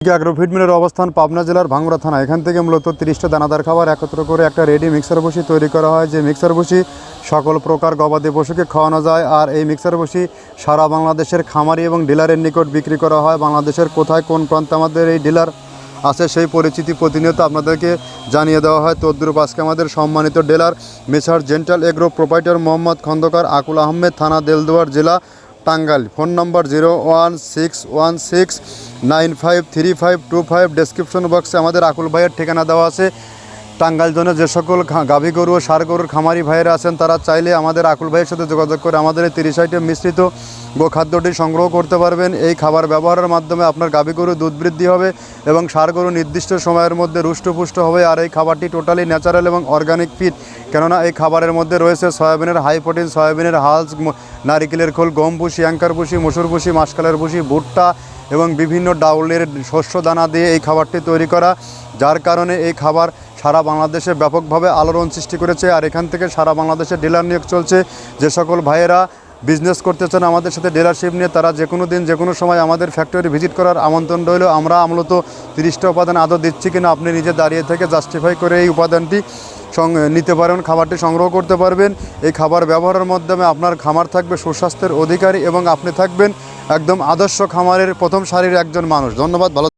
Agrofeed মিলের অবস্থান পাবনা জেলার ভাঙ্গুড়া থানা। এখান থেকে মূলত 30টা দানাদার খাবার একত্র করে একটা রেডি মিক্সার বসি তৈরি করা হয়, যে মিক্সার বসি সকল প্রকার গবাদি পশুকে খাওয়ানো যায়। আর এই মিক্সার বসি সারা বাংলাদেশের খামারি এবং ডিলারের নিকট বিক্রি করা হয়। বাংলাদেশের কোথায় কোন প্রান্তে আমাদের এই ডিলার আছে সেই পরিচিতি প্রতিনিয়ত আপনাদেরকে জানিয়ে দেওয়া হয়। তদ্রুপ আজকে আমাদের সম্মানিত dealer messrs gentle agro proprietor Mohammad Khandakar Akul Ahmed, থানা দেলদুয়ার, জেলা টাঙ্গাইল। ফোন নম্বর 01616953525। ডেসক্রিপশন বক্সে আমাদের আকুল ভাইয়ের ঠিকানা দেওয়া আছে। টাঙ্গাইল জোনে যে সকল গাভী গরু ও ষাঁড় গরুর খামারি ভাইয়েরা আছেন তারা চাইলে আমাদের আকুল ভাইয়ের সাথে যোগাযোগ করে আমাদের এই 30 আইটেম মিশ্রিত গোখাদ্যটি সংগ্রহ করতে পারবেন। এই খাবার ব্যবহারের মাধ্যমে আপনার গাভী গরু দুধ বৃদ্ধি হবে এবং ষাঁড় গরু নির্দিষ্ট সময়ের মধ্যে রুষ্টপুষ্ট হবে। আর এই খাবারটি টোটালি ন্যাচারাল এবং অর্গানিক ফিড, কেননা এই খাবারের মধ্যে রয়েছে সয়াবিনের হাই প্রোটিন, সয়াবিনের হালস, নারিকেলের খোল, গম ভুসি, অ্যাঙ্কার ভুসি, মসুর ভুসি, মাসকালের ভুসি, ভুট্টা এবং বিভিন্ন ডাউলের শস্য দানা দিয়ে এই খাবারটি তৈরি করা, যার কারণে এই খাবার সারা বাংলাদেশে ব্যাপকভাবে আলোড়ন সৃষ্টি করেছে। আর এখান থেকে সারা বাংলাদেশে ডিলার নিয়োগ চলছে। যে সকল ভাইয়েরা বিজনেস করতে চান আমাদের সাথে ডিলারশিপ নিয়ে, তারা যে কোনো দিন যে কোনো সময় আমাদের ফ্যাক্টরি ভিজিট করার আমন্ত্রণ রইল। আমরা মূলত 30টা উপাদান আদৌ দিচ্ছি কিনা আপনি নিজে দাঁড়িয়ে থেকে জাস্টিফাই করে এই উপাদানটি নিতে পারেন, খাবারটি সংগ্রহ করতে পারবেন। এই খাবার ব্যবহারের মাধ্যমে আপনার খামার থাকবে সুস্বাস্থ্যের অধিকারী এবং আপনি থাকবেন একদম আদর্শ খামারের প্রথম সারির একজন মানুষ। ধন্যবাদ, ভালো।